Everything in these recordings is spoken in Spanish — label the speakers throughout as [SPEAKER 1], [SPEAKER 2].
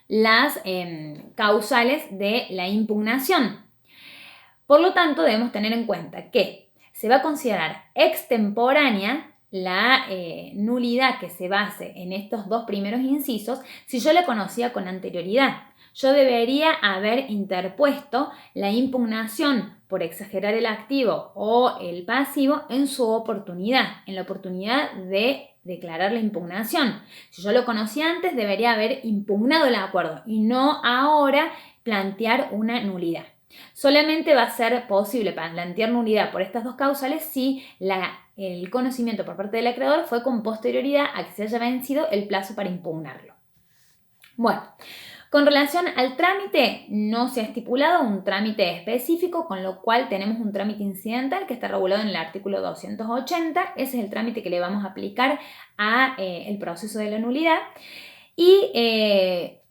[SPEAKER 1] las causales de la impugnación. Por lo tanto, debemos tener en cuenta que se va a considerar extemporánea la nulidad que se base en estos dos primeros incisos si yo la conocía con anterioridad. Yo debería haber interpuesto la impugnación por exagerar el activo o el pasivo en su oportunidad, en la oportunidad de declarar la impugnación. Si yo lo conocía antes, debería haber impugnado el acuerdo y no ahora plantear una nulidad. Solamente va a ser posible plantear nulidad por estas dos causales si el conocimiento por parte del acreedor fue con posterioridad a que se haya vencido el plazo para impugnarlo. Bueno, con relación al trámite, no se ha estipulado un trámite específico, con lo cual tenemos un trámite incidental que está regulado en el artículo 280. Ese es el trámite que le vamos a aplicar al proceso de la nulidad. Y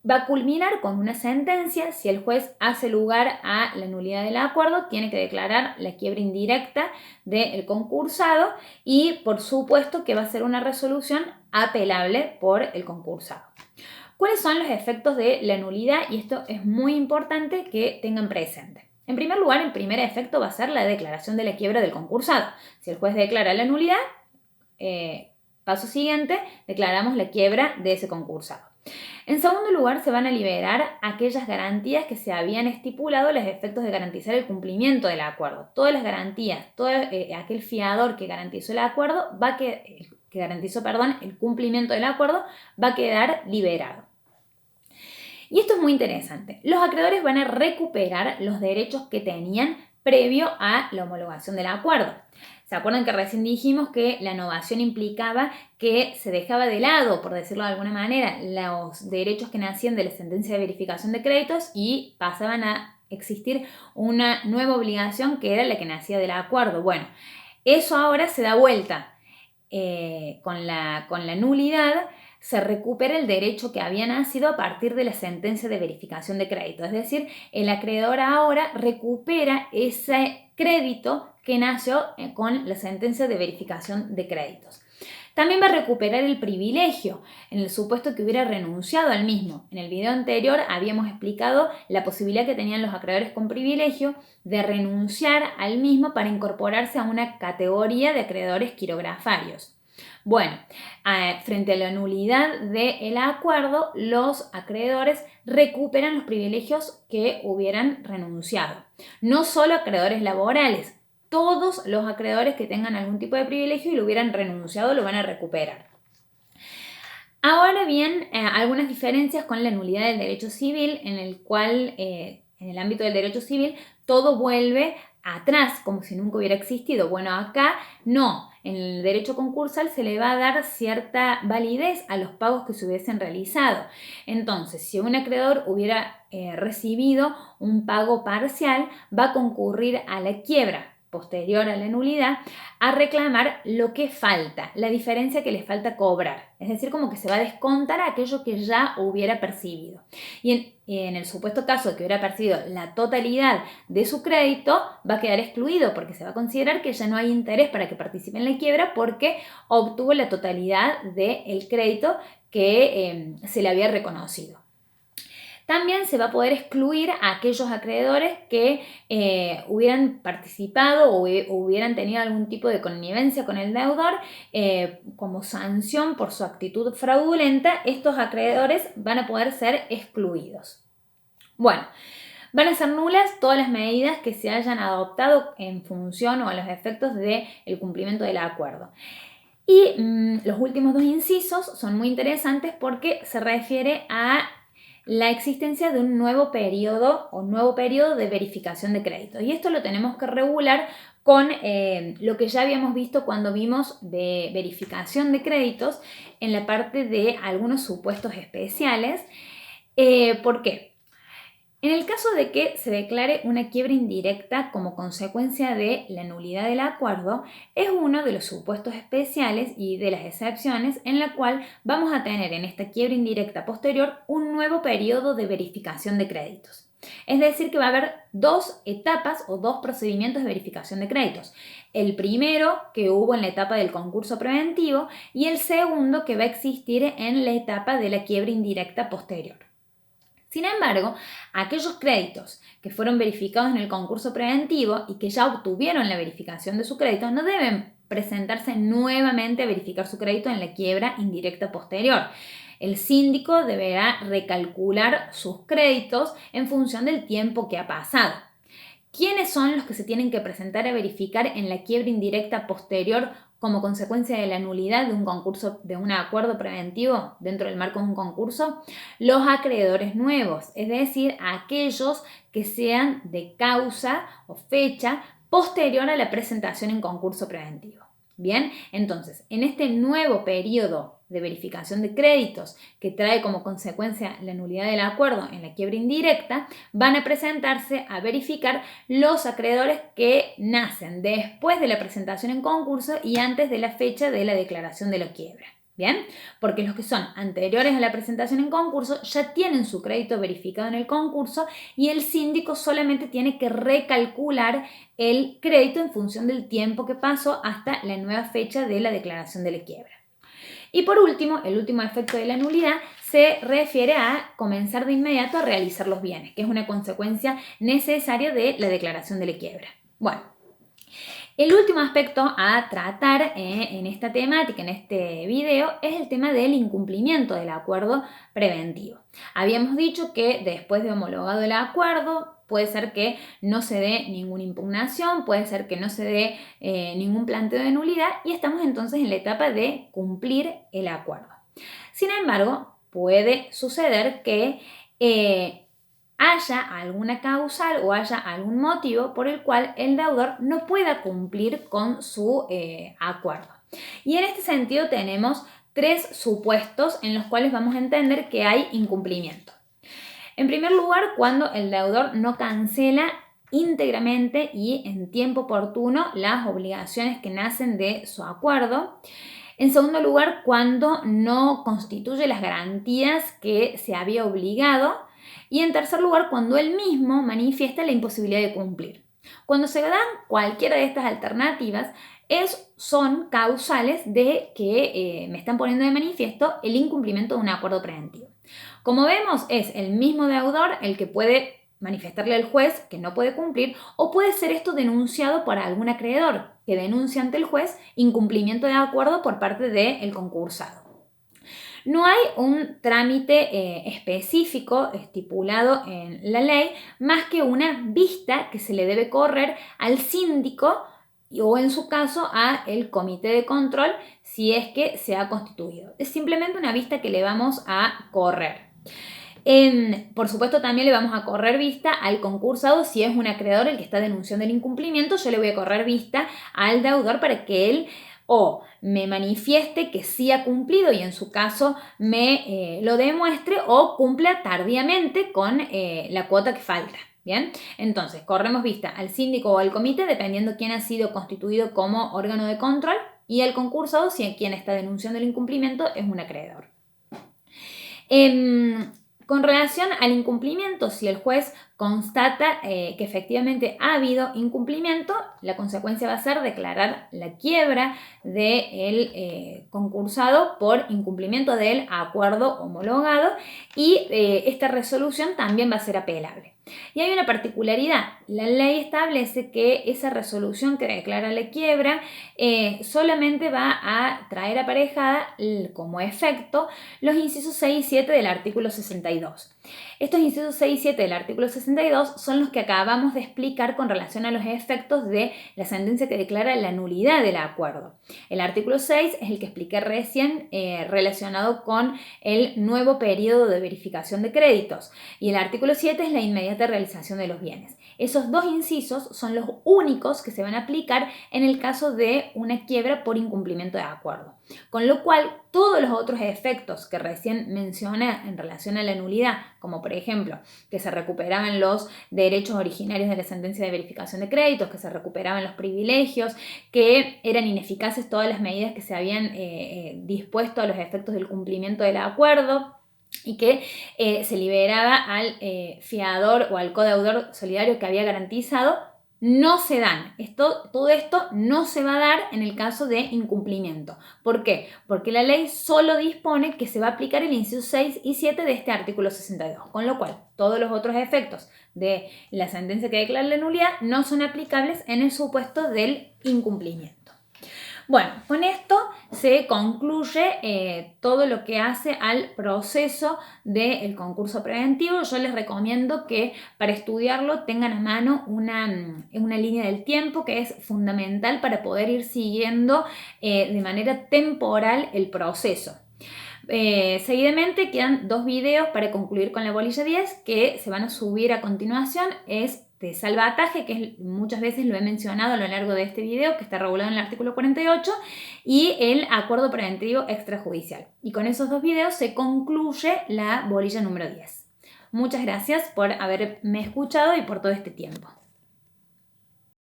[SPEAKER 1] va a culminar con una sentencia. Si el juez hace lugar a la nulidad del acuerdo, tiene que declarar la quiebra indirecta del concursado y por supuesto que va a ser una resolución apelable por el concursado. ¿Cuáles son los efectos de la nulidad? Y esto es muy importante que tengan presente. En primer lugar, el primer efecto va a ser la declaración de la quiebra del concursado. Si el juez declara la nulidad, paso siguiente, declaramos la quiebra de ese concursado. En segundo lugar, se van a liberar aquellas garantías que se habían estipulado a los efectos de garantizar el cumplimiento del acuerdo. Todas las garantías, todo aquel fiador que garantizó el acuerdo, que garantizó el cumplimiento del acuerdo, va a quedar liberado. Y esto es muy interesante. Los acreedores van a recuperar los derechos que tenían previo a la homologación del acuerdo. ¿Se acuerdan que recién dijimos que la novación implicaba que se dejaba de lado, por decirlo de alguna manera, los derechos que nacían de la sentencia de verificación de créditos y pasaban a existir una nueva obligación que era la que nacía del acuerdo? Bueno, eso ahora se da vuelta. Con la nulidad se recupera el derecho que había nacido a partir de la sentencia de verificación de crédito. Es decir, el acreedor ahora recupera ese crédito que nació con la sentencia de verificación de créditos. También va a recuperar el privilegio en el supuesto que hubiera renunciado al mismo. En el video anterior habíamos explicado la posibilidad que tenían los acreedores con privilegio de renunciar al mismo para incorporarse a una categoría de acreedores quirografarios. Bueno, frente a la nulidad del acuerdo, los acreedores recuperan los privilegios que hubieran renunciado. No solo acreedores laborales, todos los acreedores que tengan algún tipo de privilegio y lo hubieran renunciado lo van a recuperar. Ahora bien, algunas diferencias con la nulidad del derecho civil, en el cual, en el ámbito del derecho civil, todo vuelve atrás, como si nunca hubiera existido. Bueno, acá no. En el derecho concursal se le va a dar cierta validez a los pagos que se hubiesen realizado. Entonces, si un acreedor hubiera recibido un pago parcial, va a concurrir a la quiebra posterior a la nulidad a reclamar lo que falta, la diferencia que le falta cobrar. Es decir, como que se va a descontar aquello que ya hubiera percibido. Y en el supuesto caso de que hubiera percibido la totalidad de su crédito, va a quedar excluido porque se va a considerar que ya no hay interés para que participe en la quiebra porque obtuvo la totalidad del crédito que se le había reconocido. También se va a poder excluir a aquellos acreedores que hubieran participado o hubieran tenido algún tipo de connivencia con el deudor como sanción por su actitud fraudulenta. Estos acreedores van a poder ser excluidos. Bueno, van a ser nulas todas las medidas que se hayan adoptado en función o a los efectos del cumplimiento del acuerdo. Y los últimos dos incisos son muy interesantes porque se refiere a la existencia de un nuevo periodo de verificación de créditos. Y esto lo tenemos que regular con lo que ya habíamos visto cuando vimos de verificación de créditos en la parte de algunos supuestos especiales. ¿Por qué? En el caso de que se declare una quiebra indirecta como consecuencia de la nulidad del acuerdo, es uno de los supuestos especiales y de las excepciones en la cual vamos a tener en esta quiebra indirecta posterior un nuevo periodo de verificación de créditos. Es decir, que va a haber dos etapas o dos procedimientos de verificación de créditos. El primero que hubo en la etapa del concurso preventivo y el segundo que va a existir en la etapa de la quiebra indirecta posterior. Sin embargo, aquellos créditos que fueron verificados en el concurso preventivo y que ya obtuvieron la verificación de su crédito no deben presentarse nuevamente a verificar su crédito en la quiebra indirecta posterior. El síndico deberá recalcular sus créditos en función del tiempo que ha pasado. ¿Quiénes son los que se tienen que presentar a verificar en la quiebra indirecta posterior como consecuencia de la nulidad de un concurso, de un acuerdo preventivo dentro del marco de un concurso? Los acreedores nuevos, es decir, aquellos que sean de causa o fecha posterior a la presentación en concurso preventivo. Bien, entonces, en este nuevo periodo de verificación de créditos que trae como consecuencia la nulidad del acuerdo en la quiebra indirecta, van a presentarse a verificar los acreedores que nacen después de la presentación en concurso y antes de la fecha de la declaración de la quiebra. ¿Bien? Porque los que son anteriores a la presentación en concurso ya tienen su crédito verificado en el concurso y el síndico solamente tiene que recalcular el crédito en función del tiempo que pasó hasta la nueva fecha de la declaración de la quiebra. Y por último, el último efecto de la nulidad se refiere a comenzar de inmediato a realizar los bienes, que es una consecuencia necesaria de la declaración de la quiebra. Bueno, el último aspecto a tratar en esta temática, en este video, es el tema del incumplimiento del acuerdo preventivo. Habíamos dicho que después de homologado el acuerdo, puede ser que no se dé ninguna impugnación, puede ser que no se dé ningún planteo de nulidad y estamos entonces en la etapa de cumplir el acuerdo. Sin embargo, puede suceder que haya alguna causal o haya algún motivo por el cual el deudor no pueda cumplir con su acuerdo. Y en este sentido tenemos 3 supuestos en los cuales vamos a entender que hay incumplimiento. En primer lugar, cuando el deudor no cancela íntegramente y en tiempo oportuno las obligaciones que nacen de su acuerdo. En segundo lugar, cuando no constituye las garantías que se había obligado. Y en tercer lugar, cuando él mismo manifiesta la imposibilidad de cumplir. Cuando se dan cualquiera de estas alternativas, son causales de que me están poniendo de manifiesto el incumplimiento de un acuerdo preventivo. Como vemos, es el mismo deudor el que puede manifestarle al juez que no puede cumplir o puede ser esto denunciado por algún acreedor que denuncia ante el juez incumplimiento de acuerdo por parte del concursado. No hay un trámite específico estipulado en la ley más que una vista que se le debe correr al síndico o en su caso al comité de control si es que se ha constituido. Es simplemente una vista que le vamos a correr. Por supuesto también le vamos a correr vista al concursado si es un acreedor el que está denunciando el incumplimiento. Yo le voy a correr vista al deudor para que él o me manifieste que sí ha cumplido y en su caso me lo demuestre o cumpla tardíamente con la cuota que falta. Bien, entonces corremos vista al síndico o al comité dependiendo quién ha sido constituido como órgano de control y al concursado si quien está denunciando el incumplimiento es un acreedor. Con relación al incumplimiento, si el juez constata que efectivamente ha habido incumplimiento, la consecuencia va a ser declarar la quiebra del concursado por incumplimiento del acuerdo homologado y esta resolución también va a ser apelable. Y hay una particularidad, la ley establece que esa resolución que declara la quiebra solamente va a traer aparejada como efecto los incisos 6 y 7 del artículo 62. Estos incisos 6 y 7 del artículo 62 son los que acabamos de explicar con relación a los efectos de la sentencia que declara la nulidad del acuerdo. El artículo 6 es el que expliqué recién relacionado con el nuevo periodo de verificación de créditos y el artículo 7 es la inmediata realización de los bienes. Esos dos incisos son los únicos que se van a aplicar en el caso de una quiebra por incumplimiento de acuerdo. Con lo cual, todos los otros efectos que recién mencioné en relación a la nulidad, como por ejemplo que se recuperaban los derechos originarios de la sentencia de verificación de créditos, que se recuperaban los privilegios, que eran ineficaces todas las medidas que se habían dispuesto a los efectos del cumplimiento del acuerdo, y que se liberaba al fiador o al codeudor solidario que había garantizado, no se dan. Todo esto no se va a dar en el caso de incumplimiento. ¿Por qué? Porque la ley solo dispone que se va a aplicar el inciso 6 y 7 de este artículo 62, con lo cual todos los otros efectos de la sentencia que declara la nulidad no son aplicables en el supuesto del incumplimiento. Bueno, con esto se concluye todo lo que hace al proceso del concurso preventivo. Yo les recomiendo que para estudiarlo tengan a mano una línea del tiempo que es fundamental para poder ir siguiendo de manera temporal el proceso. Seguidamente quedan 2 videos para concluir con la bolilla 10 que se van a subir a continuación. Es de salvataje, que muchas veces lo he mencionado a lo largo de este video, que está regulado en el artículo 48, y el acuerdo preventivo extrajudicial. Y con esos 2 videos se concluye la bolilla número 10. Muchas gracias por haberme escuchado y por todo este tiempo.